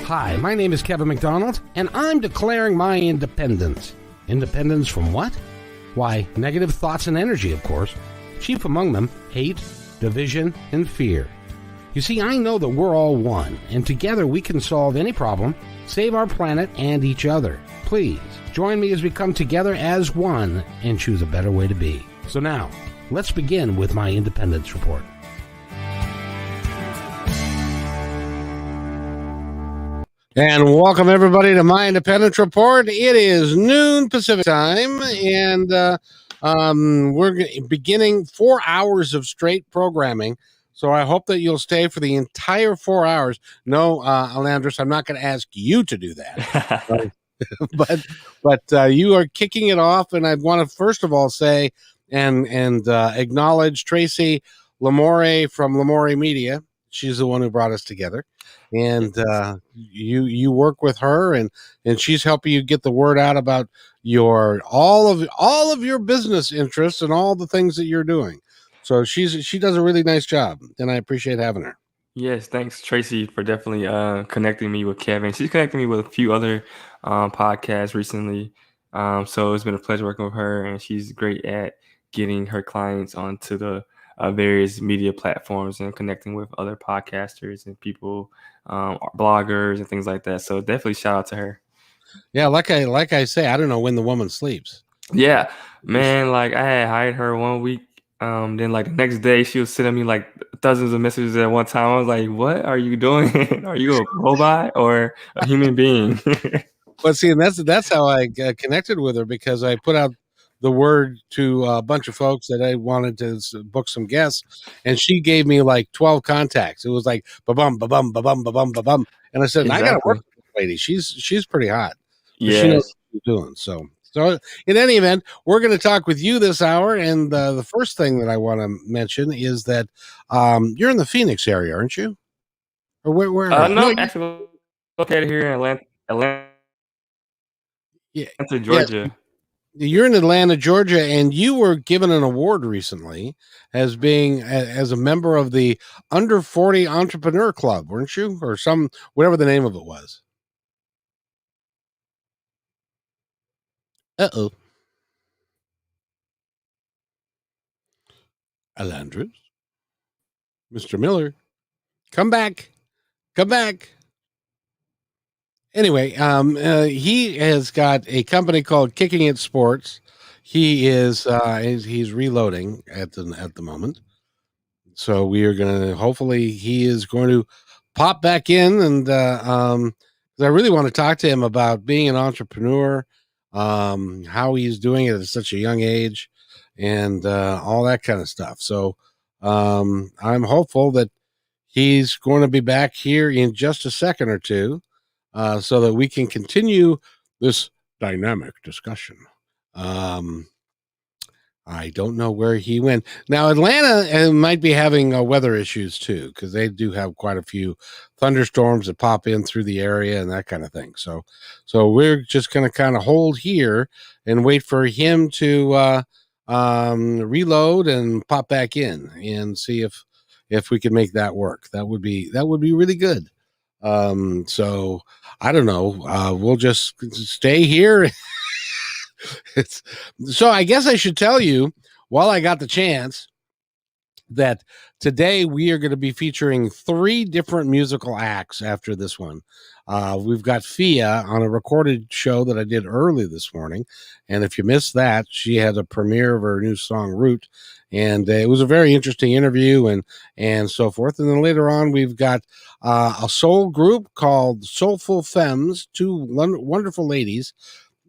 Hi, my name is Kevin McDonald, and I'm declaring my independence. Independence from what? Why, negative thoughts and energy, of course. Chief among them, hate, division, and fear. You see, I know that we're all one, and together we can solve any problem, save our planet and each other. Please, join me as we come together as one and choose a better way to be. So now, let's begin with my independence report. And welcome everybody to my Independence Report. It is noon Pacific time, and we're beginning 4 hours of straight programming. So I hope that you'll stay for the entire 4 hours. No, Elandas, I'm not going to ask you to do that, but you are kicking it off, and I want to first of all say and acknowledge Tracy Lamore from Lamore Media. She's the one who brought us together. And you work with her, and she's helping you get the word out about your all of your business interests and all the things that you're doing. So she does a really nice job, and I appreciate having her. Yes, thanks Tracy for definitely connecting me with Kevin. She's connecting me with a few other podcasts recently. So it's been a pleasure working with her, and she's great at getting her clients onto the various media platforms and connecting with other podcasters and people, bloggers and things like that. So definitely shout out to her. Yeah, like I say, I don't know when the woman sleeps. Yeah, man, like I had hired her 1 week. Then like the next day she was sending me like dozens of messages at one time. I was like, what are you doing? Are you a robot or a human being? But see, and that's how I connected with her, because I put out the word to a bunch of folks that I wanted to book some guests, and she gave me like 12 contacts. It was like ba-bum, ba-bum, ba-bum, ba-bum, ba-bum. And I said, Exactly. I got to work with this lady. She's pretty hot. Yes. She knows what she's doing. So in any event, we're going to talk with you this hour. And the first thing that I want to mention is that you're in the Phoenix area, aren't you? Or where no, actually located here in Atlanta, Georgia. Yes. You're in Atlanta, Georgia, and you were given an award recently as being as a member of the Under 40 Entrepreneur Club, weren't you? Or whatever the name of it was. Uh-oh. Elandas. Mr. Miller. Come back. Anyway, he has got a company called Kicking It Sports. He is he's reloading at the moment. So we are going to, hopefully he is going to pop back in, and I really want to talk to him about being an entrepreneur, how he's doing it at such a young age, and all that kind of stuff. So I'm hopeful that he's going to be back here in just a second or two, so that we can continue this dynamic discussion. I don't know where he went. Now, Atlanta might be having weather issues too, because they do have quite a few thunderstorms that pop in through the area and that kind of thing. So we're just going to kind of hold here and wait for him to reload and pop back in and see if we can make that work. That would be really good. So I don't know. We'll just stay here. So I guess I should tell you, while I got the chance, that today we are going to be featuring 3 different musical acts after this one. We've got Fia on a recorded show that I did early this morning. And if you missed that, she had a premiere of her new song, Root. And it was a very interesting interview and so forth. And then later on, we've got a soul group called Soulful Femmes, 2 wonderful ladies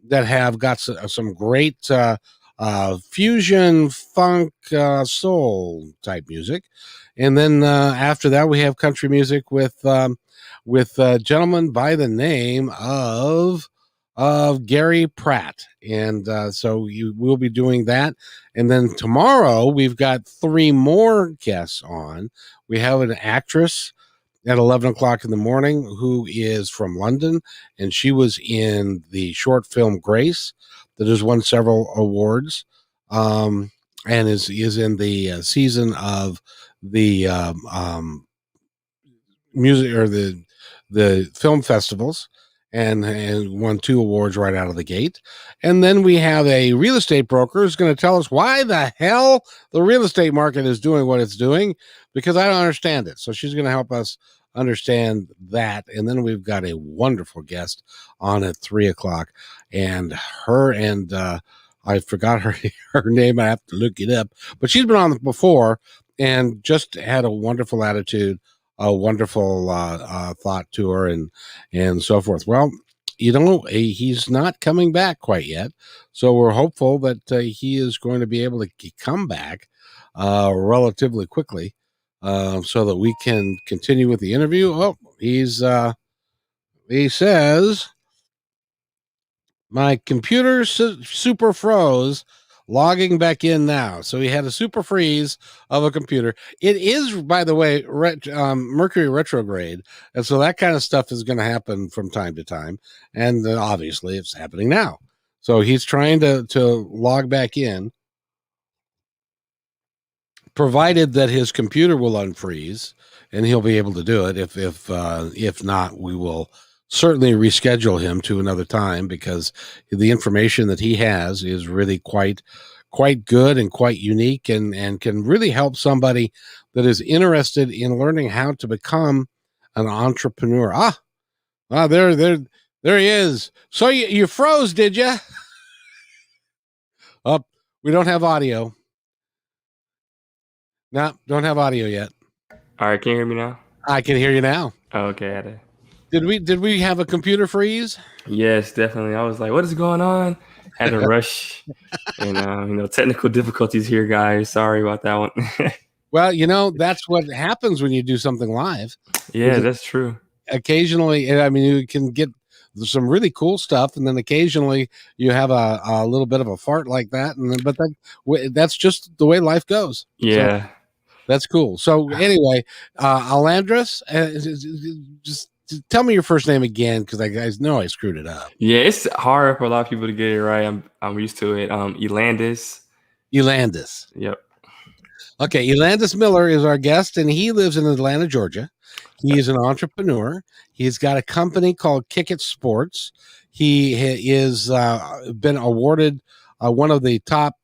that have got some great fusion, funk, soul type music. And then after that, we have country music with a gentleman by the name of Gary Pratt. And so we'll be doing that. And then tomorrow, we've got 3 more guests on. We have an actress at 11 o'clock in the morning, who is from London, and she was in the short film Grace that has won several awards, and is in the season of the music, or the the film festivals and won 2 awards right out of the gate. And then we have a real estate broker who's going to tell us why the hell the real estate market is doing what it's doing, because I don't understand it. So she's going to help us understand that. And then we've got a wonderful guest on at 3:00, and her and I forgot her name. I have to look it up, but she's been on before and just had a wonderful attitude, a wonderful thought to her, and so forth. Well, he's not coming back quite yet, so we're hopeful that he is going to be able to come back relatively quickly, so that we can continue with the interview. Oh, he says my computer super froze. Logging back in now. So he had a super freeze of a computer. It is, by the way, Mercury retrograde. And so that kind of stuff is going to happen from time to time. And obviously it's happening now. So he's trying to log back in, provided that his computer will unfreeze, and he'll be able to do it. If not, we will certainly reschedule him to another time, because the information that he has is really quite good and quite unique, and can really help somebody that is interested in learning how to become an entrepreneur. There he is. So you froze, did you? Oh, we don't have audio. No, don't have audio yet. All right, can you hear me now? I can hear you now. Oh, okay. Did we have a computer freeze? Yes, definitely. I was like, what is going on? Had to rush, and technical difficulties here, guys. Sorry about that one. Well, that's what happens when you do something live. Yeah, that's true. Occasionally, I mean, you can get some really cool stuff, and then occasionally you have a little bit of a fart like that, but that's just the way life goes. Yeah. So that's cool. So anyway, Elandas, just tell me your first name again, because I guys know I screwed it up. Yeah, it's hard for a lot of people to get it right. I'm used to it. Elandas. Elandas. Yep. Okay, Elandas Miller is our guest, and he lives in Atlanta, Georgia. He is an entrepreneur. He's got a company called Kick It Sports. He is been awarded one of the top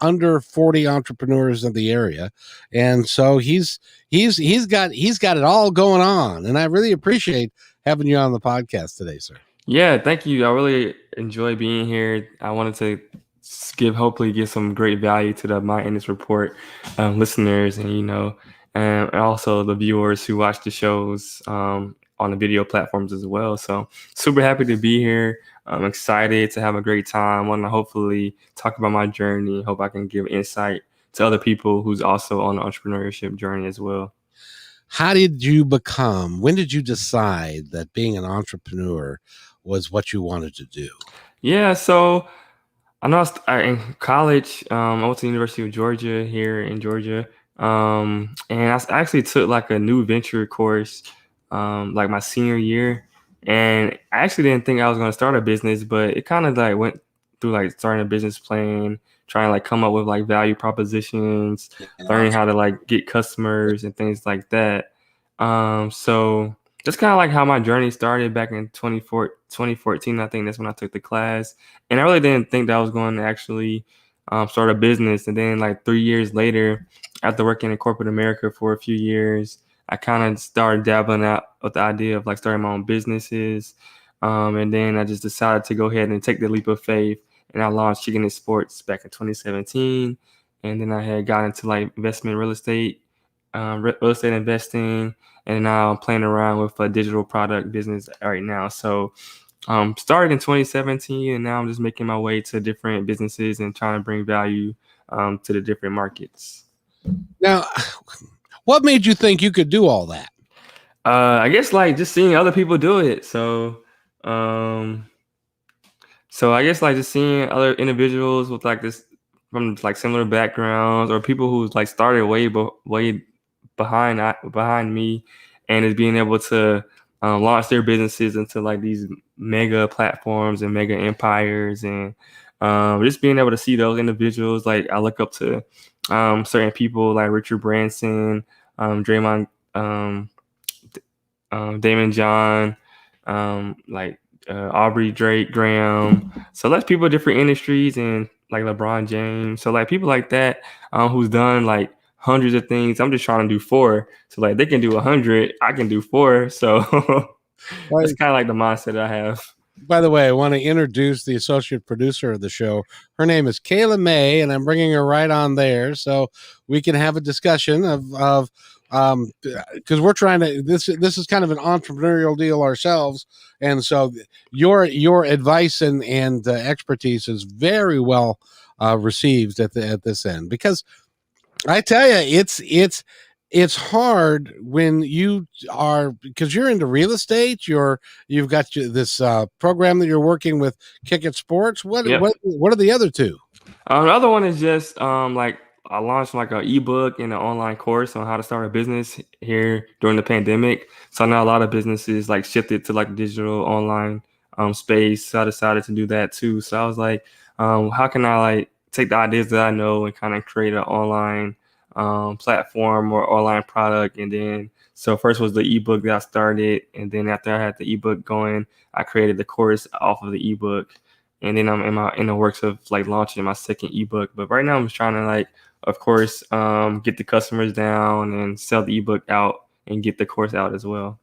under 40 entrepreneurs of the area, and so he's got it all going on. And I really appreciate having you on the podcast today, sir. Yeah, thank you. I really enjoy being here. I wanted to hopefully give some great value to the My Analyst Report listeners, and also the viewers who watch the shows on the video platforms as well. So super happy to be here. I'm excited to have a great time. I want to hopefully talk about my journey. Hope I can give insight to other people who's also on the entrepreneurship journey as well. When did you decide that being an entrepreneur was what you wanted to do? Yeah, so I know in college, I went to the University of Georgia here in Georgia. And I actually took like a new venture course like my senior year. And I actually didn't think I was going to start a business, but it kind of like went through like starting a business plan, trying to like come up with like value propositions, learning how to like get customers and things like that. So that's kind of like how my journey started back in 2014. I think that's when I took the class. And I really didn't think that I was going to actually start a business. And then like 3 years later, after working in corporate America for a few years, I kind of started dabbling out with the idea of like starting my own businesses. And then I just decided to go ahead and take the leap of faith. And I launched Chicken Sports back in 2017. And then I had got into like investment real estate investing. And now I'm playing around with a digital product business right now. So started in 2017, and now I'm just making my way to different businesses and trying to bring value to the different markets. Now, what made you think you could do all that? I guess like just seeing other people do it. So I guess like just seeing other individuals with like this from like similar backgrounds, or people who like started way behind me, and is being able to launch their businesses into like these mega platforms and mega empires, and just being able to see those individuals. Like I look up to certain people like Richard Branson, Draymond Damon John, like Aubrey Drake Graham. So like people in different industries and like LeBron James. So like people like that who's done like hundreds of things. I'm just trying to do 4. So like they can do 100, I can do 4. So that's kind of like the mindset that I have. By the way, I want to introduce the associate producer of the show. Her name is Kayla May, and I'm bringing her right on there so we can have a discussion of because we're trying to this is kind of an entrepreneurial deal ourselves, and so your advice and expertise is very well received at this end, because I tell you it's hard when you are, because you're into real estate. You've got this program that you're working with, Kick It Sports. Yep. What are the other two? The other one is just like I launched like an ebook and an online course on how to start a business here during the pandemic. So I know a lot of businesses like shifted to like digital online space. So I decided to do that too. So I was like, how can I like take the ideas that I know and kind of create an online platform or online product? And then so first was the ebook that I started, and then after I had the ebook going, I created the course off of the ebook. And then I'm in the works of like launching my second ebook. But right now I'm just trying to like, of course, get the customers down and sell the ebook out and get the course out as well.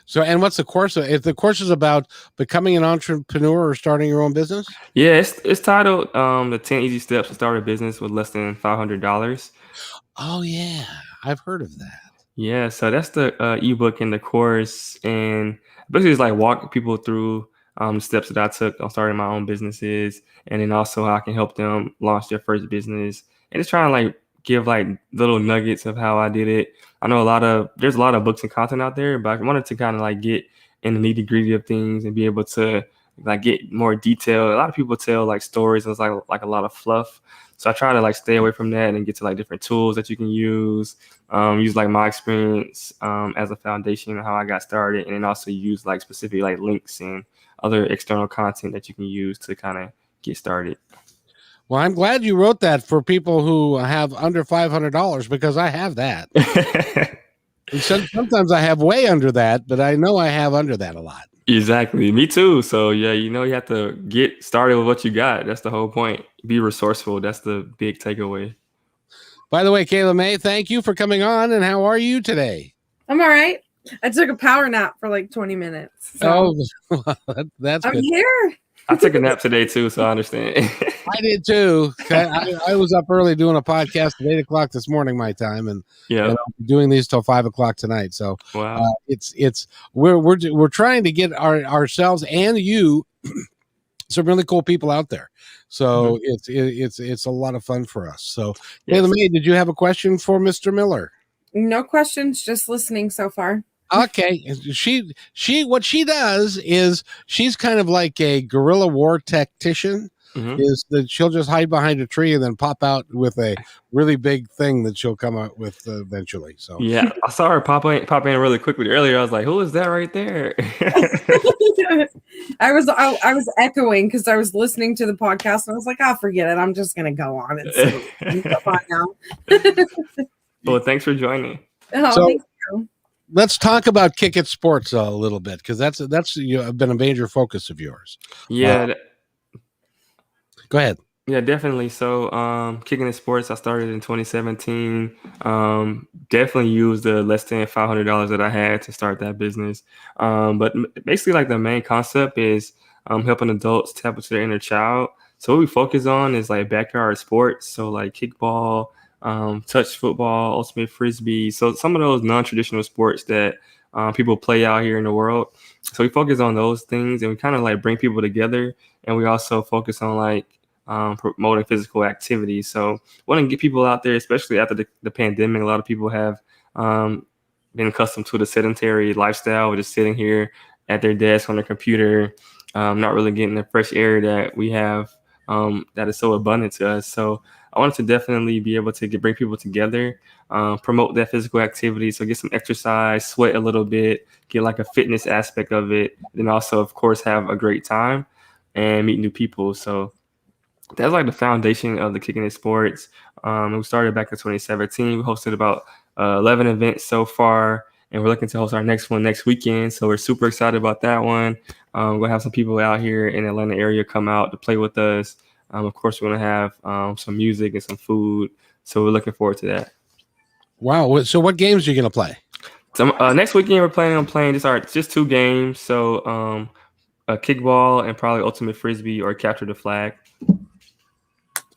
So, and what's the course? If the course is about becoming an entrepreneur or starting your own business? Yeah, it's titled the 10 Easy Steps to Start a Business with Less than $500. Oh yeah, I've heard of that. Yeah, so that's the ebook and the course, and basically it's like walk people through the steps that I took on starting my own businesses, and then also how I can help them launch their first business, and just trying to like give like little nuggets of how I did it. I know there's a lot of books and content out there, but I wanted to kind of like get in the nitty gritty of things and be able to like get more detail. A lot of people tell like stories, and it's like a lot of fluff. So I try to like stay away from that and get to like different tools that you can use like my experience as a foundation of how I got started, and then also use like specific like links and other external content that you can use to kind of get started. Well, I'm glad you wrote that for people who have under $500, because I have that. And sometimes I have way under that, but I know I have under that a lot. Exactly. Me too. So yeah, you have to get started with what you got. That's the whole point. Be resourceful. That's the big takeaway. By the way, Kayla May, thank you for coming on. And how are you today? I'm all right. I took a power nap for like 20 minutes. So that's I'm good. Here. I took a nap today too, so I understand. I did too. I was up early doing a podcast at 8:00 this morning, my time, and I'll be doing these till 5:00 tonight. So wow, we're trying to get ourselves and you some really cool people out there. So it's a lot of fun for us. So Kayla May, did you have a question for Mr. Miller? No questions, just listening so far. Okay. She what she does is she's kind of like a guerrilla war tactician. Is that she'll just hide behind a tree and then pop out with a really big thing that she'll come out with eventually. So yeah, I saw her pop in really quickly earlier. I was like, "Who is that right there?" I was echoing because I was listening to the podcast and I was like, "I'll forget it. I'm just gonna go on and go on now." Well, thanks for joining. Oh, so, thank you. Let's talk about Kick It Sports a little bit, because that's been a major focus of yours. Yeah. Go ahead. Yeah, definitely. So, Kicking It Sports, I started in 2017. Definitely used the less than $500 that I had to start that business. But basically, like the main concept is helping adults tap into their inner child. So what we focus on is like backyard sports. So like kickball, touch football, ultimate frisbee. So some of those non-traditional sports that people play out here in the world. So we focus on those things, and we kind of like bring people together. And we also focus on like promoting physical activity. So want to get people out there, especially after the pandemic. A lot of people have been accustomed to the sedentary lifestyle, just sitting here at their desk on their computer, not really getting the fresh air that we have that is so abundant to us. So I wanted to definitely be able to bring people together, promote that physical activity. So get some exercise, sweat a little bit, get like a fitness aspect of it. Then also, of course, have a great time and meet new people. So that's like the foundation of the Kicking It Sports. We started back in 2017. We hosted about 11 events so far, and we're looking to host our next one next weekend. So we're super excited about that one. We're gonna have some people out here in the Atlanta area come out to play with us. Of course, we're gonna have some music and some food. So we're looking forward to that. Wow. So what games are you going to play? So next weekend we're planning on playing just 2 games. So a kickball and probably ultimate frisbee or capture the flag.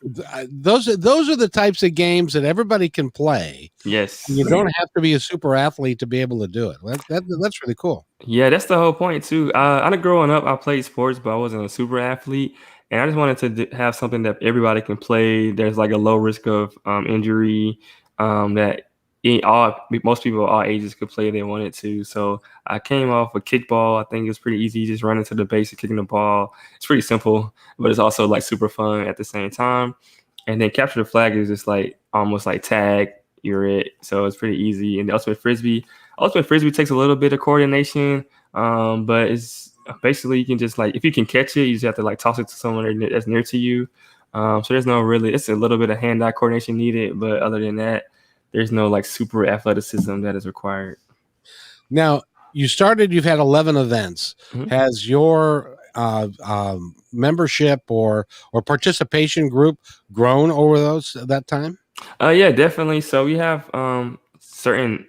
Those are the types of games that everybody can play. Yes. You don't have to be a super athlete to be able to do it. That's really cool. Yeah, that's the whole point too. I know growing up, I played sports, but I wasn't a super athlete, and I just wanted to have something that everybody can play. There's like a low risk of injury that most people of all ages could play if they wanted to. So I came off a kickball. I think it was pretty easy. You just running to the base and kicking the ball. It's pretty simple, but it's also like super fun at the same time. And then capture the flag is just like almost like tag. You're it. So it's pretty easy. And the ultimate frisbee takes a little bit of coordination, but it's basically you can just like if you can catch it, you just have to like toss it to someone that's near to you. So there's no really. It's a little bit of hand-eye coordination needed, but other than that, there's no like super athleticism that is required. Now you've had 11 events. Mhm. Has your membership or participation group grown over that time? Yeah, definitely. So we have certain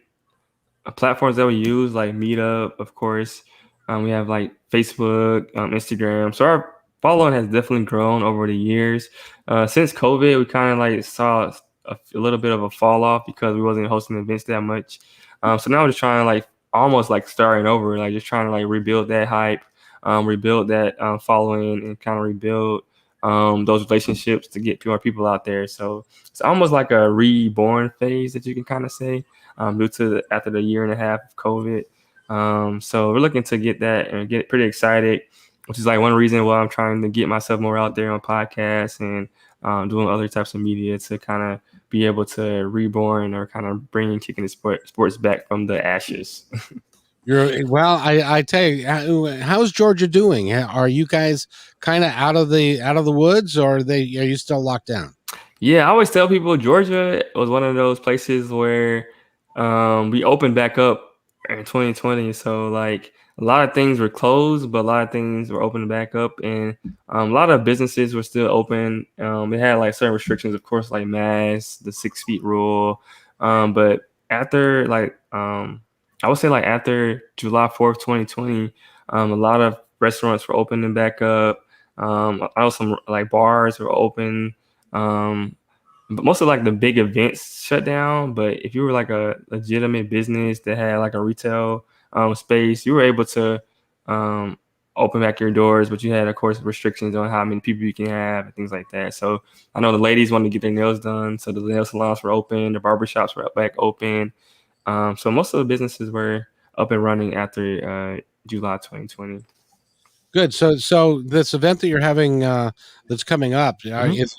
platforms that we use, like Meetup, of course. We have like Facebook, Instagram. So our following has definitely grown over the years. Since COVID, we kind of like saw a little bit of a fall off because we wasn't hosting events that much. So now we're just trying to like almost like starting over, like just trying to like rebuild that hype, rebuild that following, and kind of rebuild those relationships to get more people out there. So it's almost like a reborn phase that you can kind of say. Due to after the year and a half of COVID. So we're looking to get that and get pretty excited, which is like one reason why I'm trying to get myself more out there on podcasts and doing other types of media to kind of be able to reborn or kind of bring kicking the sports back from the ashes. I tell you, how's Georgia doing? Are you guys kind of out of the woods, or are you still locked down? Yeah, I always tell people Georgia was one of those places where we opened back up in 2020. So like a lot of things were closed, but a lot of things were opening back up, and a lot of businesses were still open. They had like certain restrictions, of course, like masks, the 6 feet rule. But after I would say like after July 4th, 2020, a lot of restaurants were opening back up. I know some like bars were open. But most of like the big events shut down. But if you were like a legitimate business that had like a retail space, you were able to open back your doors, but you had, of course, restrictions on how many people you can have and things like that. So I know the ladies wanted to get their nails done, so the nail salons were open, the barbershops were back open. So most of the businesses were up and running after July 2020. Good. So this event that you're having that's coming up, do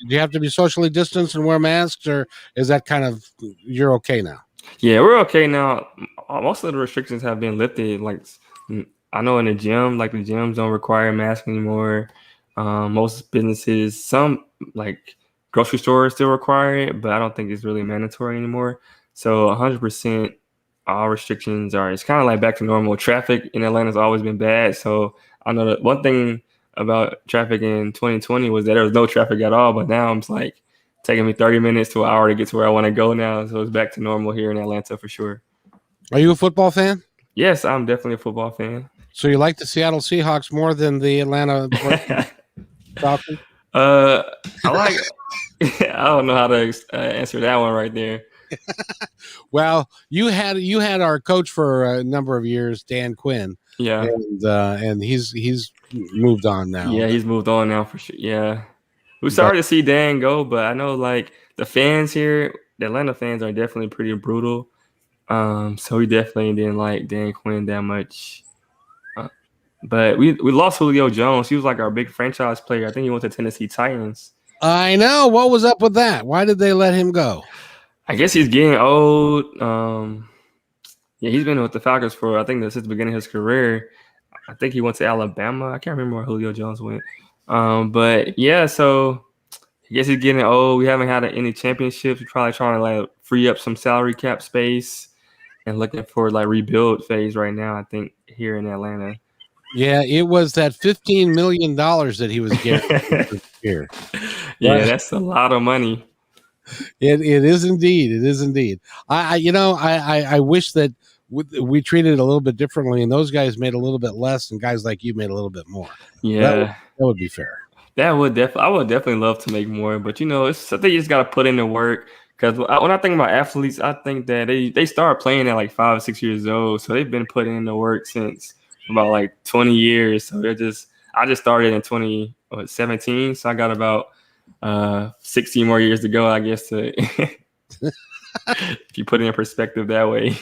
you have to be socially distanced and wear masks, or is that kind of you're okay now? Yeah, we're okay now. Most of the restrictions have been lifted. Like I know in the gym, like the gyms don't require masks anymore. Most businesses, some like grocery stores still require it, but I don't think it's really mandatory anymore. So 100%, all restrictions it's kind of like back to normal. Traffic in Atlanta has always been bad. So I know that one thing about traffic in 2020 was that there was no traffic at all, but now it's like taking me 30 minutes to an hour to get to where I want to go now. So it's back to normal here in Atlanta for sure. Are you a football fan? Yes, I'm definitely a football fan. So you like the Seattle Seahawks more than the Atlanta Falcons? I like. I don't know how to answer that one right there. Well, you had our coach for a number of years, Dan Quinn. Yeah, and he's moved on now. Yeah, he's moved on now for sure. Yeah, we're sorry to see Dan go, but I know like the fans here, the Atlanta fans are definitely pretty brutal. So we definitely didn't like Dan Quinn that much. But we lost Julio Jones. He was like our big franchise player. I think he went to Tennessee Titans. I know. What was up with that? Why did they let him go? I guess he's getting old. Yeah, he's been with the Falcons for I think since the beginning of his career. I think he went to Alabama. I can't remember where Julio Jones went. But yeah, so I guess he's getting old. We haven't had any championships. We're probably trying to like free up some salary cap space. and looking for like rebuild phase right now, I think, here in Atlanta. Yeah, it was that $15 million that he was guaranteed here. Yeah, that's a lot of money. It is indeed. It is indeed. I wish that we treated it a little bit differently, and those guys made a little bit less, and guys like you made a little bit more. Yeah, that would be fair. I would definitely love to make more, but it's something you just got to put in the work. Because when I think about athletes, I think that they start playing at like 5 or 6 years old, so they've been putting in the work since about like 20 years. So I just started in 2017, so I got about 16 more years to go, I guess. To if you put it in perspective that way.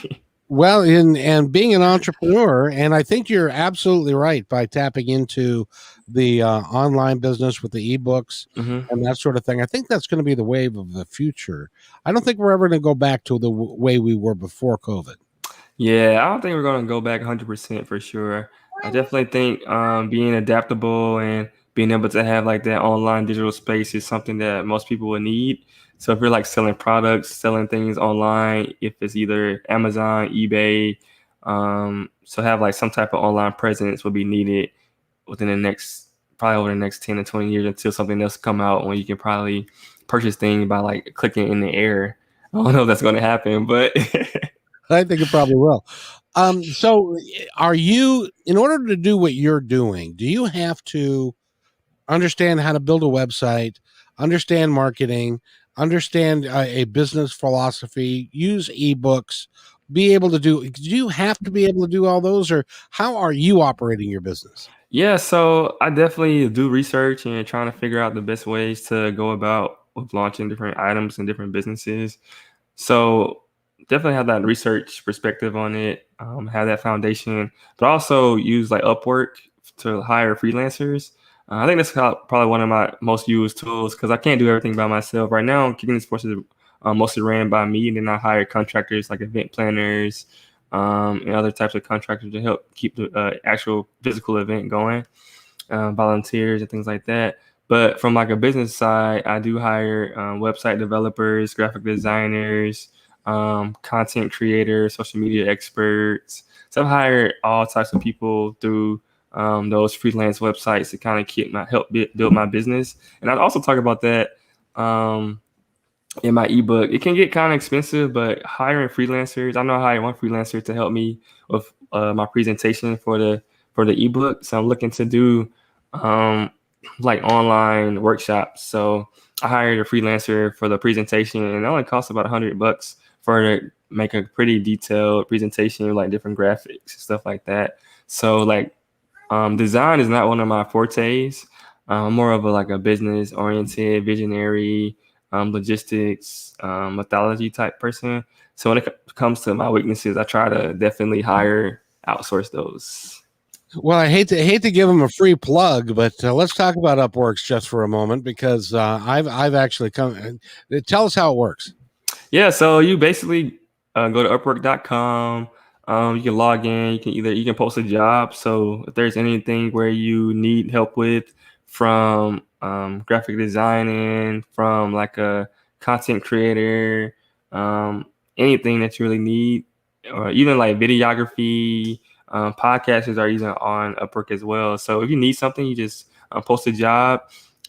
Well, and being an entrepreneur, and I think you're absolutely right by tapping into the online business with the ebooks and that sort of thing. I think that's going to be the wave of the future. I don't think we're ever going to go back to the way we were before COVID. Yeah, I don't think we're going to go back 100% for sure. I definitely think being adaptable and being able to have like that online digital space is something that most people will need. So if you're like selling products, selling things online, if it's either Amazon, eBay, so have like some type of online presence will be needed within probably over the next 10 to 20 years until something else come out when you can probably purchase things by like clicking in the air. I don't know if that's going to happen, but I think it probably will. So are you, in order to do what you're doing, do you have to understand how to build a website, understand marketing, understand a business philosophy, use ebooks, do you have to be able to do all those, or how are you operating your business? Yeah, so I definitely do research and trying to figure out the best ways to go about with launching different items and different businesses. So definitely have that research perspective on it, have that foundation, but also use like Upwork to hire freelancers. I think that's probably one of my most used tools because I can't do everything by myself. Right now, Kicking Sports is mostly ran by me, and then I hire contractors like event planners and other types of contractors to help keep the actual physical event going, volunteers and things like that. But from like a business side, I do hire website developers, graphic designers, content creators, social media experts. So I've hired all types of people through those freelance websites to kind of help build my business. And I'd also talk about that in my ebook. It can get kind of expensive, but hiring freelancers, I know I hired one freelancer to help me with my presentation for the ebook. So I'm looking to do like online workshops. So I hired a freelancer for the presentation, and it only costs about $100 for her to make a pretty detailed presentation with like different graphics and stuff like that. So like design is not one of my fortes. I'm more of a business oriented, visionary, logistics, methodology type person. So when it comes to my weaknesses, I try to definitely outsource those. Well, I hate to give them a free plug, but let's talk about Upworks just for a moment because I've actually come. Tell us how it works. Yeah, so you basically go to Upwork.com. You can log in. You can post a job. So if there's anything where you need help with, from graphic designing, from like a content creator, anything that you really need, or even like videography, podcasters are even on Upwork as well. So if you need something, you just post a job,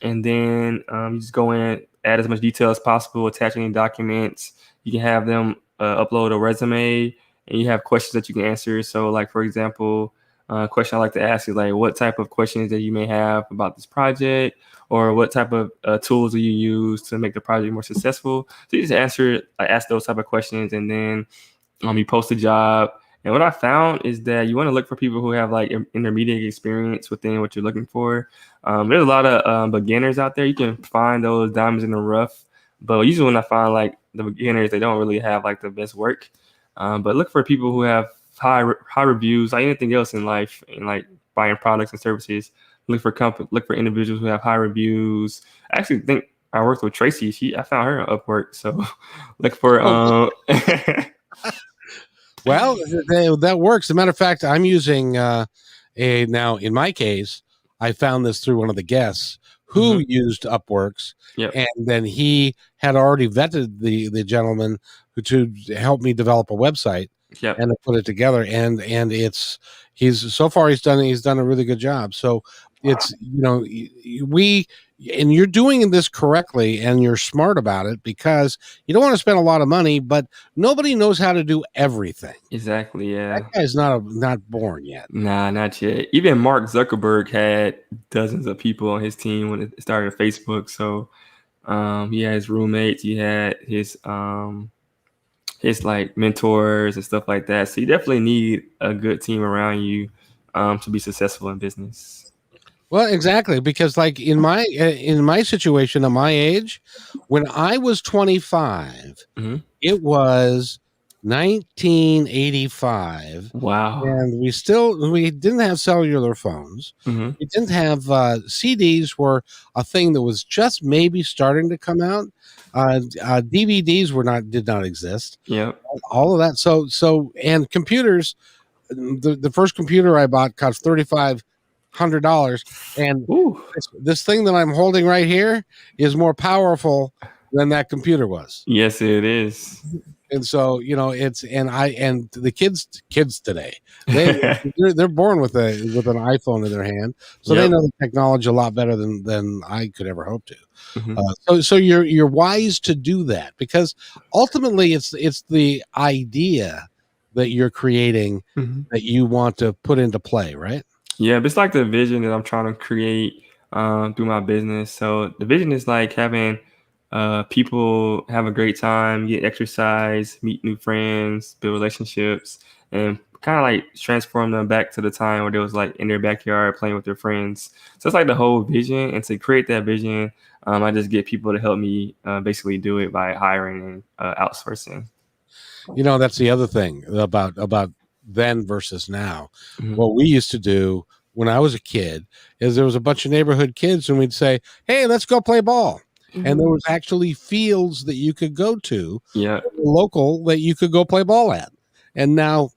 and then you just go in, add as much detail as possible, attach any documents. You can have them upload a resume, and you have questions that you can answer. So like, for example, a question I like to ask is like, what type of questions that you may have about this project, or what type of tools do you use to make the project more successful? So you just ask those type of questions, and then you post a job. And what I found is that you want to look for people who have like intermediate experience within what you're looking for. There's a lot of beginners out there. You can find those diamonds in the rough, but usually when I find like the beginners, they don't really have like the best work. But look for people who have high reviews, like anything else in life, and like buying products and services. Look for individuals who have high reviews. I actually think I worked with Tracy. I found her on Upwork. So look for Well, that works. As a matter of fact, I'm using now in my case, I found this through one of the guests who used Upworks, and then he had already vetted the gentleman to help me develop a website. Yep. and to put it together. And he's done a really good job. So it's, and you're doing this correctly, and you're smart about it, because you don't want to spend a lot of money, but nobody knows how to do everything. Exactly. That Yeah. guy's not born yet. Nah, not yet. Even Mark Zuckerberg had dozens of people on his team when it started Facebook. So he had his roommates, he had his like mentors and stuff like that. So you definitely need a good team around you to be successful in business. Well, exactly, because like in my situation at my age, when I was 25, Mhm. it was 1985, Wow. and we didn't have cellular phones. Hmm. We didn't have CDs were a thing that was just maybe starting to come out. DVDs did not exist. Yep. All of that. And computers. The first computer I bought cost $3,500, and Ooh. this thing that I'm holding right here is more powerful than that computer was. Yes, it is. And so, and the kids today, they're born with an iPhone in their hand, so they Yep. know the technology a lot better than I could ever hope to. Mhm. So you're wise to do that, because ultimately it's the idea that you're creating Mhm. that you want to put into play, right? Yeah, but it's like the vision that I'm trying to create through my business. So the vision is like having people have a great time, get exercise, meet new friends, build relationships, and kind of like transform them back to the time where they was like in their backyard playing with their friends. So it's like the whole vision. And to create that vision, I just get people to help me basically do it by hiring and outsourcing. That's the other thing about then versus now. Mhm. What we used to do when I was a kid is there was a bunch of neighborhood kids, and we'd say, "Hey, let's go play ball." And there Mhm. was actually fields that you could go to, Yeah. local, that you could go play ball at. And now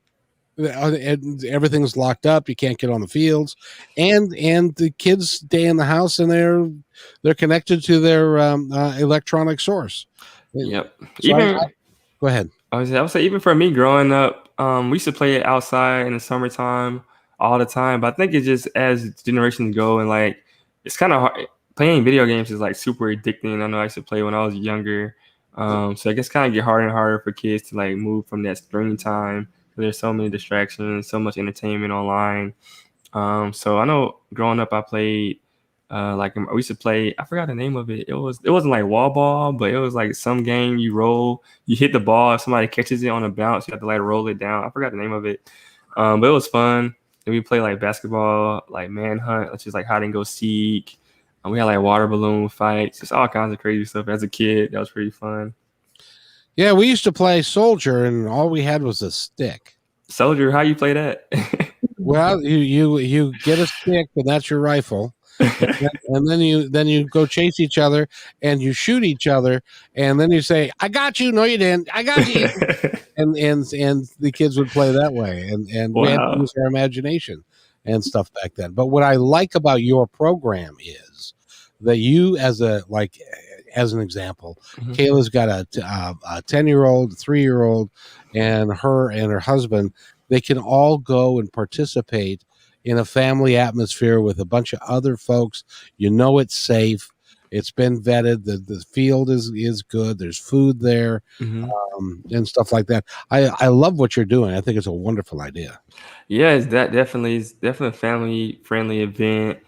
and everything's locked up. You can't get on the fields, and the kids stay in the house, and they're connected to their electronic source. Yep. So Even go ahead. I would say even for me growing up, we used to play it outside in the summertime all the time. But I think it's just as generations go and like it's kind of hard. Playing video games is like super addicting. I know I used to play when I was younger. So I guess kind of get harder and harder for kids to like move from that screen time. There's so many distractions, so much entertainment online. So I know growing up, I played like we used to play. I forgot the name of it. It wasn't like wall ball, but it was like some game you roll, you hit the ball. If somebody catches it on a bounce, you have to like roll it down. I forgot the name of it, but it was fun. And we play like basketball, like manhunt, which is like hide and go seek. And we had like water balloon fights, just all kinds of crazy stuff. As a kid, that was pretty fun. Yeah, we used to play soldier, and all we had was a stick. Soldier, how you play that? Well, you get a stick, and that's your rifle, and then you go chase each other, and you shoot each other, and then you say, "I got you." No, you didn't. I got you. And the kids would play that way, and we had to Wow. use our imagination and stuff back then. But what I like about your program is that you, as an example, Mhm. Kayla's got a 10-year-old, 3-year-old, and her husband. They can all go and participate in a family atmosphere with a bunch of other folks. It's safe. It's been vetted. The field is good. There's food there, Mhm. and stuff like that. I love what you're doing. I think it's a wonderful idea. Yeah, it's definitely a family friendly event.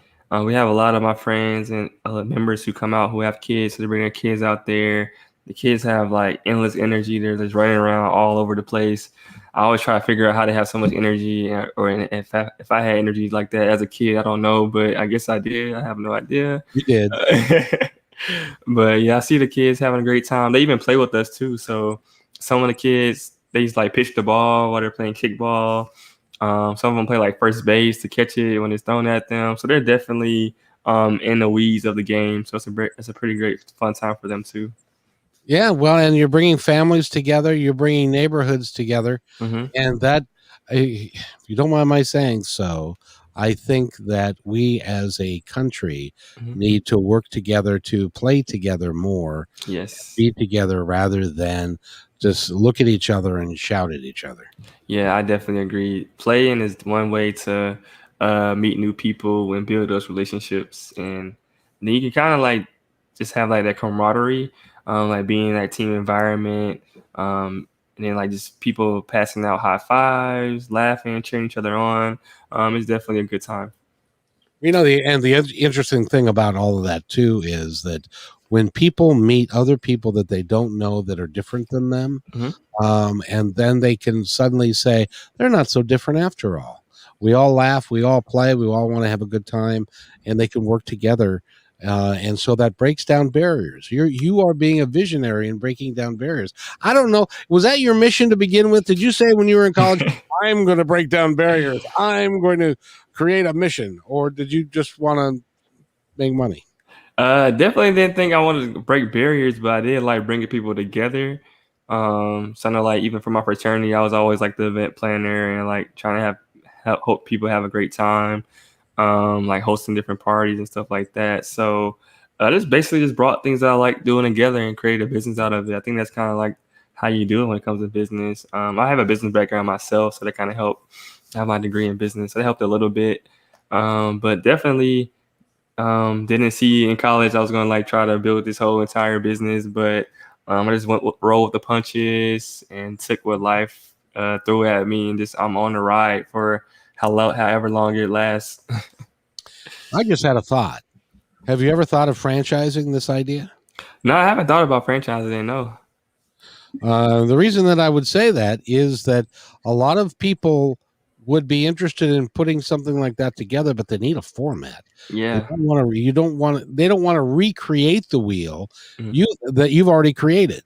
We have a lot of my friends and members who come out who have kids, so they bring their kids out there. The kids have like endless energy. They're just running around all over the place. I always try to figure out how they have so much energy, or if I had energy like that as a kid, I don't know, but I guess I did. I have no idea. You did. But yeah, I see the kids having a great time. They even play with us too. So some of the kids they just like pitch the ball while they're playing kickball. Some of them play like first base to catch it when it's thrown at them. So they're definitely in the weeds of the game. So it's a pretty great fun time for them too. Yeah, well, and you're bringing families together. You're bringing neighborhoods together, Hmm. and that, if you don't mind my saying so, I think that we as a country Hmm. need to work together to play together more, Yes. be together rather than just look at each other and shout at each other. Yeah, I definitely agree. Playing is one way to meet new people and build those relationships, and then you can kind of like just have like that camaraderie, like being in that team environment, and then like just people passing out high fives, laughing, cheering each other on. It's definitely a good time. The interesting thing about all of that too is that when people meet other people that they don't know that are different than them, and then they can suddenly say they're not so different after all. We all laugh, we all play, we all want to have a good time, and they can work together. And so that breaks down barriers. You are being a visionary and breaking down barriers. I don't know. Was that your mission to begin with? Did you say when you were in college, I'm going to break down barriers, I'm going to create a mission, or did you just want to make money? Definitely didn't think I wanted to break barriers, but I did like bringing people together. So I know, like, even for my fraternity, I was always like the event planner and like trying to hope people have a great time, like hosting different parties and stuff like that. So just basically just brought things that I like doing together and created a business out of it. I think that's kind of like how you do it when it comes to business. I have a business background myself, so that kind of helped. I have my degree in business, so that helped a little bit. But definitely didn't see in college I was going to like try to build this whole entire business, but I just roll with the punches and took what life threw at me, and just I'm on the ride for however long it lasts. I just had a thought. Have you ever thought of franchising this idea? No, I haven't thought about franchising. No. The reason that I would say that is that a lot of people would be interested in putting something like that together, but they need a format. Yeah. They don't want to recreate the wheel Mhm. that you've already created.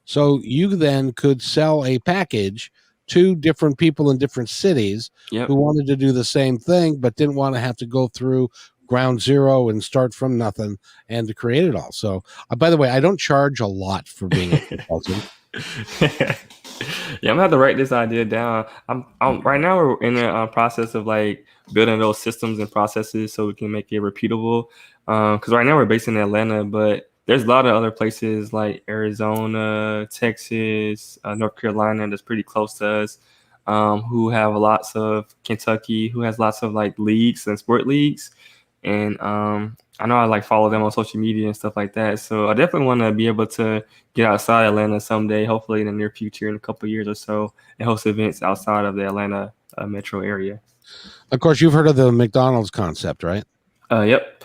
So you then could sell a package to different people in different cities Yep. who wanted to do the same thing, but didn't want to have to go through ground zero and start from nothing and to create it all. So, by the way, I don't charge a lot for being a consultant. Yeah, I'm gonna have to write this idea down. I'm right now we're in the process of like building those systems and processes so we can make it repeatable. Because right now we're based in Atlanta, but there's a lot of other places like Arizona, Texas, North Carolina that's pretty close to us, who have lots of Kentucky, who has lots of like leagues and sport leagues, and I know I like follow them on social media and stuff like that. So I definitely want to be able to get outside Atlanta someday, hopefully in the near future, in a couple of years or so, and host events outside of the Atlanta metro area. Of course, you've heard of the McDonald's concept, right? Yep.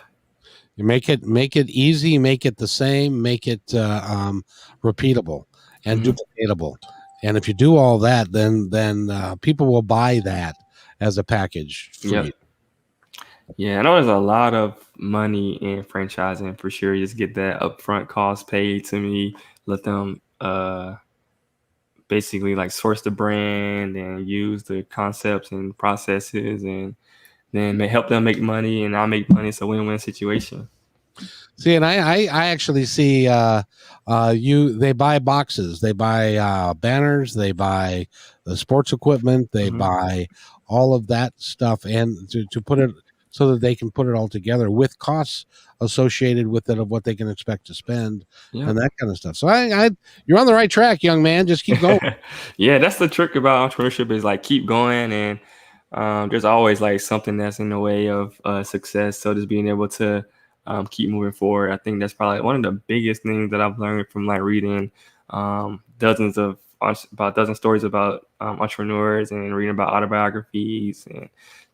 You make it easy, make it the same, make it repeatable and duplicatable. And if you do all that, then people will buy that as a package for you. Yeah, I know there's a lot of money in franchising for sure. You just get that upfront cost paid to me, let them basically like source the brand and use the concepts and processes, and then help them make money and I make money. It's a win-win situation. See, and I actually see they buy boxes, they buy banners, they buy the sports equipment, they buy all of that stuff, and to put it so that they can put it all together with costs associated with it of what they can expect to spend and that kind of stuff. So you're on the right track, young man. Just keep going. Yeah, that's the trick about entrepreneurship is like keep going, and there's always like something that's in the way of success. So just being able to keep moving forward, I think that's probably one of the biggest things that I've learned from like reading about a dozen stories about entrepreneurs and reading about autobiographies and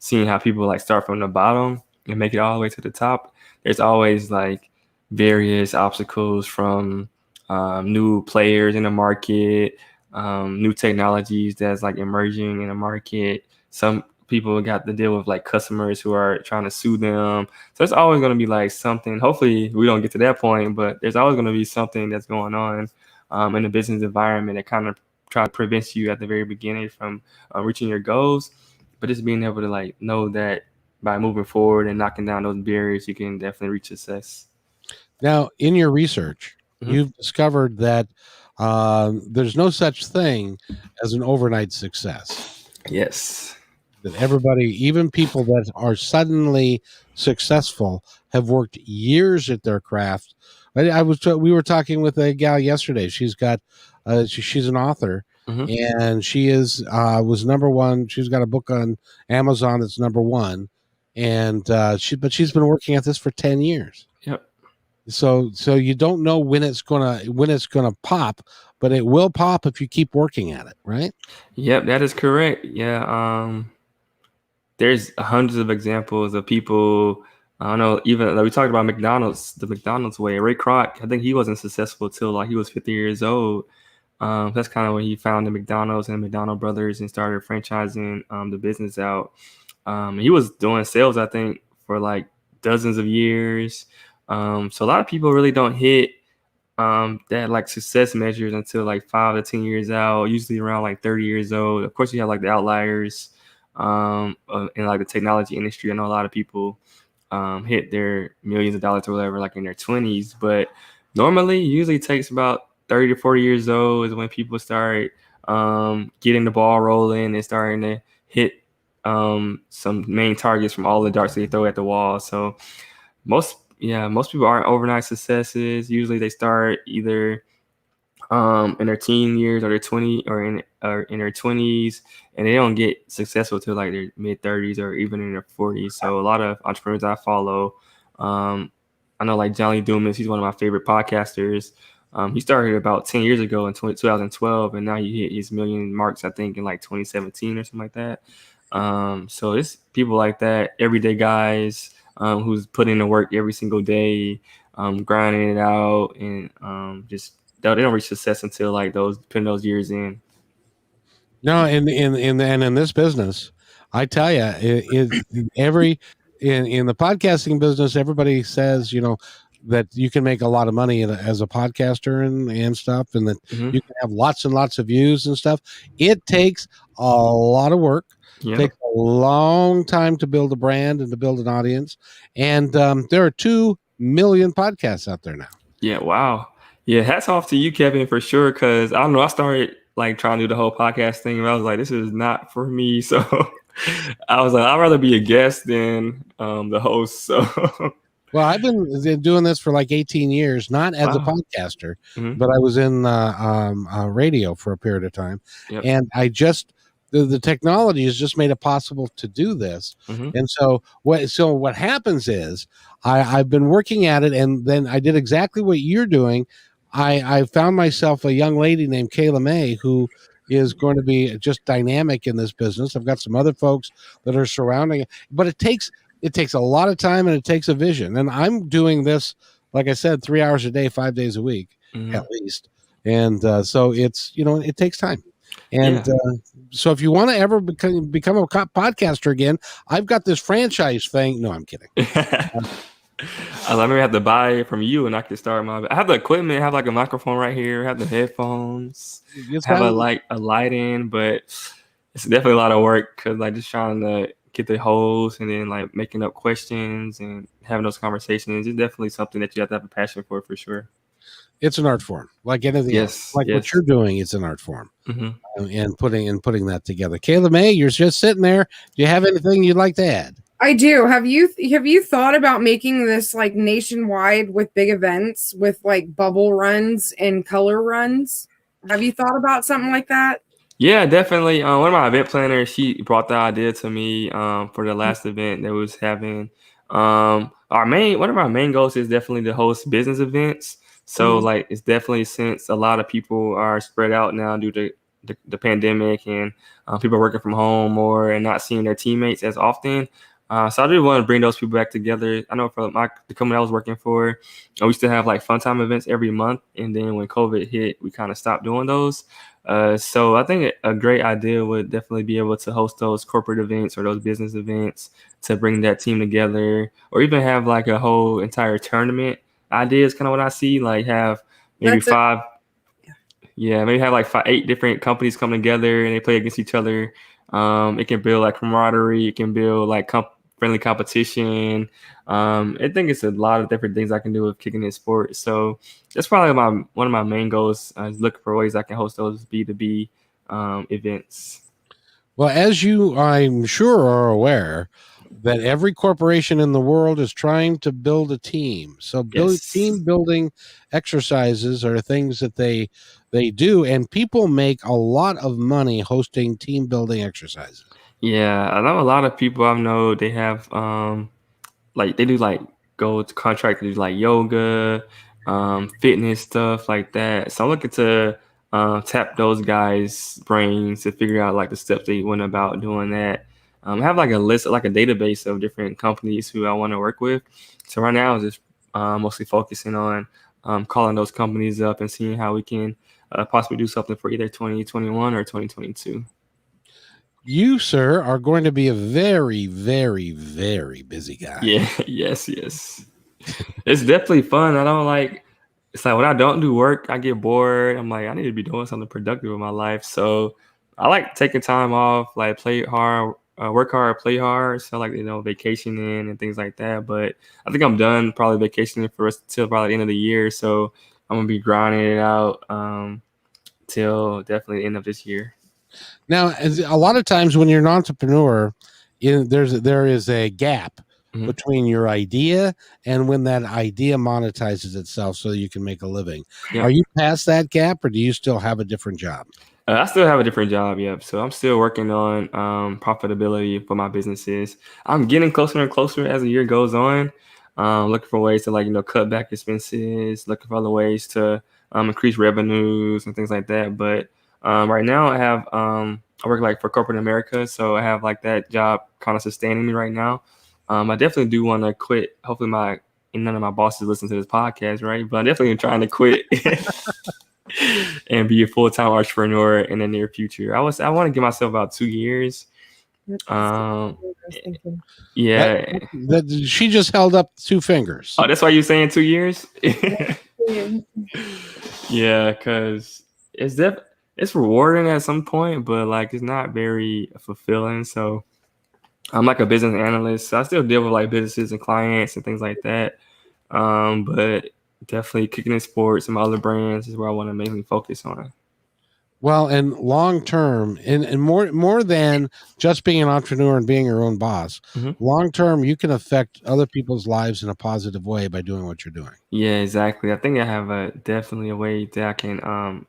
seeing how people like start from the bottom and make it all the way to the top. There's always like various obstacles from new players in the market, new technologies that's like emerging in the market. Some people got to deal with like customers who are trying to sue them. So it's always going to be like something. Hopefully we don't get to that point, but there's always going to be something that's going on in the business environment that kind of try to prevent you at the very beginning from reaching your goals. But just being able to like know that by moving forward and knocking down those barriers, you can definitely reach success. Now, in your research, you've discovered that there's no such thing as an overnight success. Yes. That everybody, even people that are suddenly successful, have worked years at their craft We were talking with a gal yesterday. She's got, she's an author, and she is was number one. She's got a book on Amazon that's number one, and she's been working at this for 10 years. Yep. So you don't know when it's gonna pop, but it will pop if you keep working at it, right? Yep, that is correct. Yeah. There's hundreds of examples of people. I don't know, even like we talked about McDonald's, the McDonald's way. Ray Kroc, I think he wasn't successful till like he was 50 years old. That's kind of when he founded McDonald's and McDonald Brothers and started franchising the business out. He was doing sales, I think, for like dozens of years. So a lot of people really don't hit that like success measures until like 5 to 10 years out, usually around like 30 years old. Of course, you have like the outliers in like the technology industry. I know a lot of people hit their millions of dollars or whatever like in their 20s, but normally usually takes about 30 to 40 years old is when people start getting the ball rolling and starting to hit some main targets from all the darts they throw at the wall. So most people aren't overnight successes. Usually they start either in their teen years or their 20 or in their 20s, and they don't get successful till like their mid 30s or even in their 40s. So a lot of entrepreneurs I follow, I know like Johnny Dumas, he's one of my favorite podcasters. He started about 10 years ago in 2012, and now he hit his million marks, I think, in like 2017 or something like that. So it's people like that, everyday guys who's putting in the work every single day, grinding it out, and just they don't reach success until like putting those years in. No, in this business, I tell you, in the podcasting business, everybody says, that you can make a lot of money as a podcaster and stuff, and that you can have lots and lots of views and stuff. It takes a lot of work. Yeah. It takes a long time to build a brand and to build an audience. And there are 2 million podcasts out there now. Yeah. Wow. Yeah. Hats off to you, Kevin, for sure. Cause I don't know, I started like trying to do the whole podcast thing, and I was like, this is not for me. So I was like, I'd rather be a guest than the host. So well, I've been doing this for like 18 years, not as a podcaster, but I was in radio for a period of time. Yep. And I just, the technology has just made it possible to do this. And so what happens is I've been working at it, and then I did exactly what you're doing. I found myself a young lady named Kayla May who is going to be just dynamic in this business. I've got some other folks that are surrounding it, but it takes a lot of time, and it takes a vision. And I'm doing this, like I said, 3 hours a day, 5 days a week, at least. And so it's, it takes time. And so if you want to ever become a podcaster again, I've got this franchise thing. No, I'm kidding. I maybe have to buy it from you, and I can start I have the equipment, I have like a microphone right here, I have the headphones, have a light in, but it's definitely a lot of work because like just trying to get the holes and then like making up questions and having those conversations is definitely something that you have to have a passion for sure. It's an art form, like anything else. Like what you're doing, it's an art form, and putting that together. Kayla May, you're just sitting there. Do you have anything you'd like to add? I do. Have you thought about making this like nationwide with big events, with like bubble runs and color runs? Have you thought about something like that? Yeah, definitely. One of my event planners, she brought the idea to me for the last event that was having. One of our main goals is definitely to host business events. So like it's definitely, since a lot of people are spread out now due to the pandemic, and people are working from home more and not seeing their teammates as often. So I do want to bring those people back together. I know for the company I was working for, we used to have like fun time events every month. And then when COVID hit, we kind of stopped doing those. So I think a great idea would definitely be able to host those corporate events or those business events to bring that team together, or even have like a whole entire tournament idea is kind of what I see. Like have maybe maybe have like 8 different companies come together and they play against each other. It can build like camaraderie. It can build like friendly competition. I think it's a lot of different things I can do with kicking in sports. So that's probably one of my main goals. Is looking for ways I can host those B2B events. Well, as you, I'm sure, are aware, that every corporation in the world is trying to build a team. So team building exercises are things that they do, and people make a lot of money hosting team building exercises. Yeah, I know a lot of people I know, they have like they do like go to contract to do like yoga, fitness stuff like that. So I'm looking to tap those guys' brains to figure out like the steps they went about doing that. I have like a list, like a database of different companies who I want to work with. So right now, I'm just mostly focusing on calling those companies up and seeing how we can possibly do something for either 2021 or 2022. You, sir, are going to be a very, very, very busy guy. Yeah, yes. It's definitely fun. It's like when I don't do work, I get bored. I'm like, I need to be doing something productive with my life. So I like taking time off, like play hard, work hard, play hard. So like, vacationing and things like that. But I think I'm done probably vacationing for us till probably the end of the year. So I'm going to be grinding it out till definitely the end of this year. Now, a lot of times when you're an entrepreneur, there is a gap between your idea and when that idea monetizes itself so you can make a living. Yeah. Are you past that gap, or do you still have a different job? I still have a different job, yep. So I'm still working on profitability for my businesses. I'm getting closer and closer as the year goes on. Looking for ways to cut back expenses, looking for other ways to increase revenues and things like that. But right now I work like for corporate America, so I have like that job kind of sustaining me right now. I definitely do want to quit. Hopefully none of my bosses listen to this podcast, right? But I'm definitely trying to quit and be a full-time entrepreneur in the near future. I want to give myself about 2 years. Yeah. She just held up 2 fingers. Oh, that's why you're saying 2 years? Yeah, because it's rewarding at some point, but like it's not very fulfilling. So I'm like a business analyst. So I still deal with like businesses and clients and things like that. But definitely Kicking It Sports and my other brands is where I want to mainly focus on. Well, and long term, and more than just being an entrepreneur and being your own boss, long term, you can affect other people's lives in a positive way by doing what you're doing. Yeah, exactly. I think I have definitely a way that I can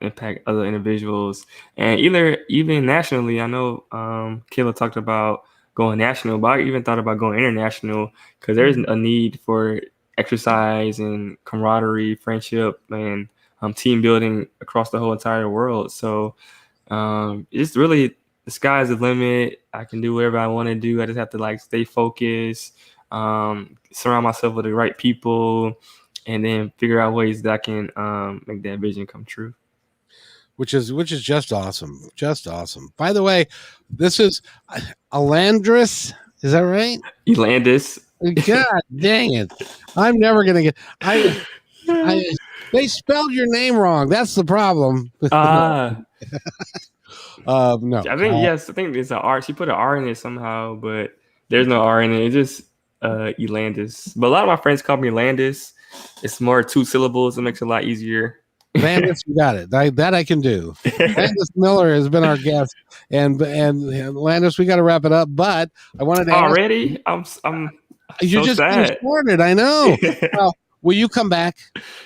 impact other individuals, and even nationally. I know Kayla talked about going national, but I even thought about going international because there's a need for exercise and camaraderie, friendship, and team building across the whole entire world. So it's really, the sky's the limit. I can do whatever I want to do. I just have to like stay focused, surround myself with the right people, and then figure out ways that I can make that vision come true. Which is just awesome. Just awesome. By the way, this is Elandas. Is that right? Elandas. God dang it. I'm never going to get... they spelled your name wrong. That's the problem. No. I think it's an R. She put an R in it somehow, but there's no R in it. It's just Elandas. But a lot of my friends call me Elandas. It's more 2 syllables. It makes it a lot easier. Landis, you got it. That I can do. Landis Miller has been our guest, and Landis, we got to wrap it up. But I wanted to already. You just started. I know. Well, will you come back?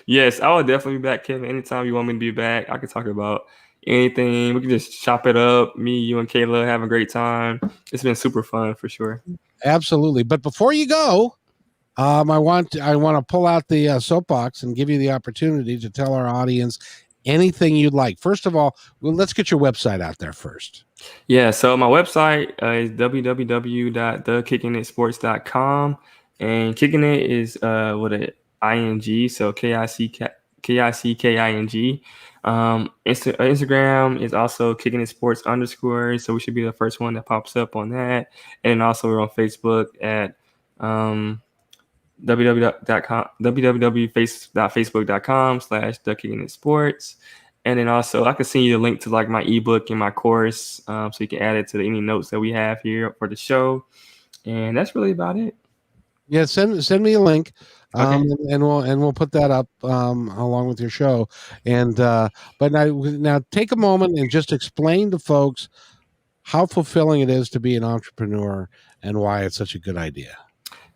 Yes, I will definitely be back, Kevin. Anytime you want me to be back, I can talk about anything. We can just chop it up. Me, you, and Kayla have a great time. It's been super fun for sure. Absolutely. But before you go, I want to pull out the soapbox and give you the opportunity to tell our audience anything you'd like. First of all, let's get your website out there first. Yeah, so my website is www.thekickingitsports.com, and Kicking It is with an ing, so Kickking. Instagram is also Kicking It Sports _, so we should be the first one that pops up on that. And also we're on Facebook at www.facebook.com/thekickinitsports. And then also I can send you a link to like my ebook and my course, so you can add it to any notes that we have here for the show. And that's really about it. Yeah, send me a link, Okay. and we'll put that up along with your show. And but now take a moment and just explain to folks how fulfilling it is to be an entrepreneur and why it's such a good idea.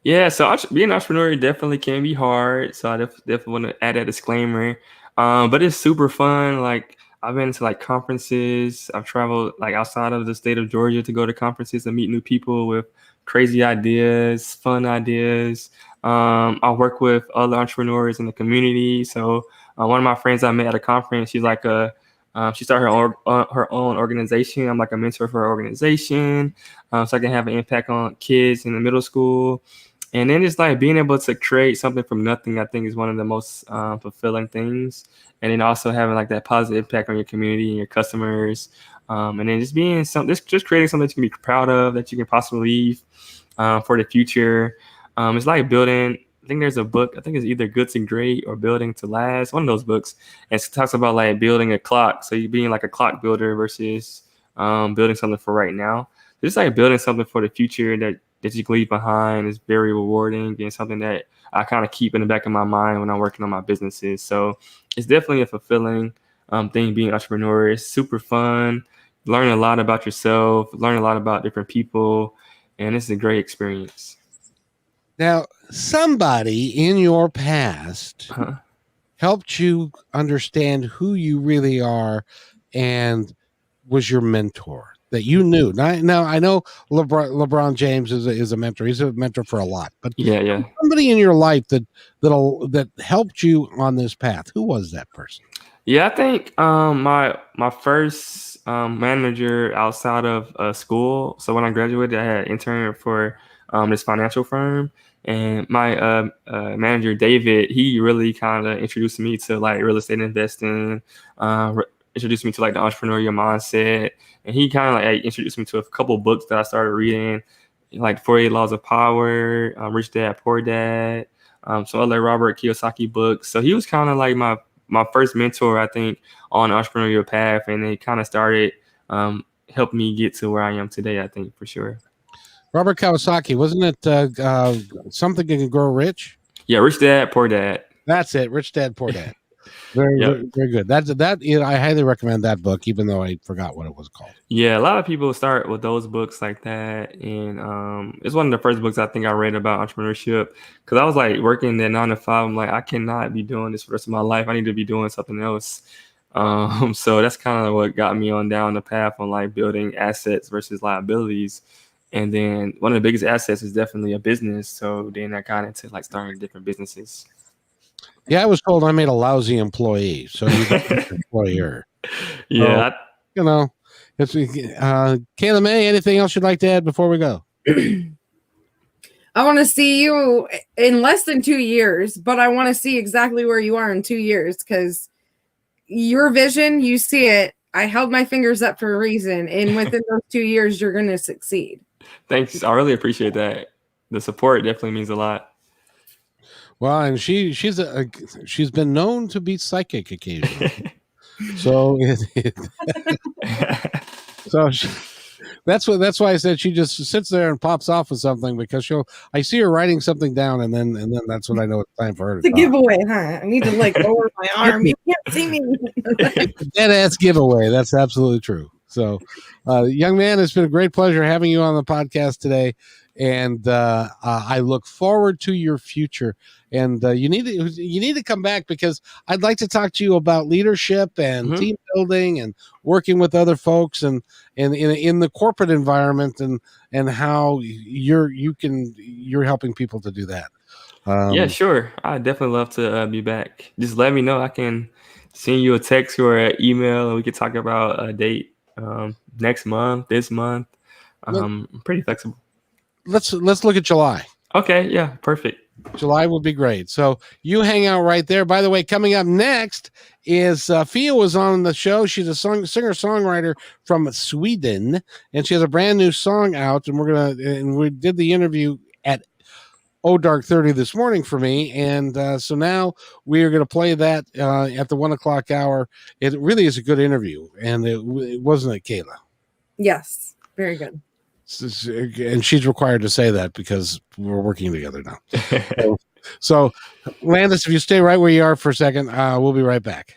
Yeah, so being an entrepreneur definitely can be hard. So I definitely want to add that disclaimer. But it's super fun. Like I've been to like conferences. I've traveled like outside of the state of Georgia to go to conferences and meet new people with crazy ideas, fun ideas. I work with other entrepreneurs in the community. So one of my friends I met at a conference, she's like she started her own organization. I'm like a mentor for her organization, so I can have an impact on kids in the middle school. And then it's like being able to create something from nothing, I think is one of the most fulfilling things. And then also having like that positive impact on your community and your customers. And then just being just creating something that you can be proud of, that you can possibly leave for the future. It's like building, I think there's a book, I think it's either Good to Great or Building to Last, one of those books. And it talks about like building a clock. So you being like a clock builder versus building something for right now. Just like building something for the future that you can leave behind is very rewarding and something that I kind of keep in the back of my mind when I'm working on my businesses. So it's definitely a fulfilling thing being an entrepreneur. It's super fun, learn a lot about yourself, learn a lot about different people, and it's a great experience. Now, somebody in your past helped you understand who you really are and was your mentor that you knew. Now I know LeBron James is a mentor. He's a mentor for a lot, but yeah, somebody in your life that helped you on this path. Who was that person? Yeah, I think my first manager outside of school. So when I graduated, I had interned for this financial firm, and my manager David, he really kind of introduced me to like real estate investing, introduced me to like the entrepreneurial mindset, and he kind of like introduced me to a couple books that I started reading, like 48 Laws of Power, Rich Dad Poor Dad, some other Robert Kiyosaki books. So he was kind of like my first mentor, I think, on the entrepreneurial path, and it kind of started helped me get to where I am today, I think, for sure. Robert Kiyosaki, wasn't it Something That Can Grow Rich? Yeah, Rich Dad Poor Dad. That's it, Rich Dad Poor Dad. Very good. I highly recommend that book, even though I forgot what it was called. Yeah, a lot of people start with those books like that, and it's one of the first books I think I read about entrepreneurship, because I was like working that 9 to 5. I'm like, I cannot be doing this for the rest of my life. I need to be doing something else. So that's kind of what got me on down the path on like building assets versus liabilities. And then one of the biggest assets is definitely a business. So then I got into like starting different businesses. Yeah, I was told I made a lousy employee, so you're an employer. Yeah. So, it's Kayla May, anything else you'd like to add before we go? I want to see you in less than 2 years, but I want to see exactly where you are in 2 years, because your vision, you see it. I held my fingers up for a reason, and within those 2 years, you're going to succeed. Thanks. I really appreciate that. The support definitely means a lot. Well, and she's been known to be psychic occasionally. So that's why I said she just sits there and pops off with something, because I see her writing something down, and then that's when I know it's time for her to it's a giveaway, huh? I need to like lower my arm. You can't see me. Dead ass giveaway. That's absolutely true. So, young man, it's been a great pleasure having you on the podcast today, and I look forward to your future. And you need to come back, because I'd like to talk to you about leadership and team building and working with other folks and in the corporate environment and how you're helping people to do that. Yeah, sure. I'd definitely love to be back. Just let me know. I can send you a text or an email, and we could talk about a date next month, this month. I'm pretty flexible. Let's look at July. Okay. Yeah. Perfect. July would be great. So you hang out right there. By the way, coming up next is Fia was on the show. She's a singer-songwriter from Sweden, and she has a brand new song out. And we did the interview at Dark 30 this morning for me. And so now we are going to play that at the 1 o'clock hour. It really is a good interview. And it wasn't it, Kayla? Yes. Very good. And she's required to say that because we're working together now. So, Landis, if you stay right where you are for a second, we'll be right back.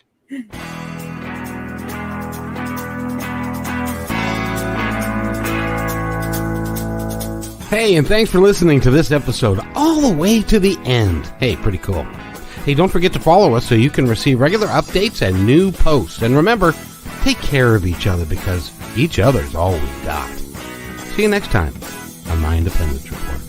Hey, and thanks for listening to this episode all the way to the end. Hey, pretty cool. Hey, don't forget to follow us so you can receive regular updates and new posts. And remember, take care of each other because each other's all we've got. See you next time on My Independence Report.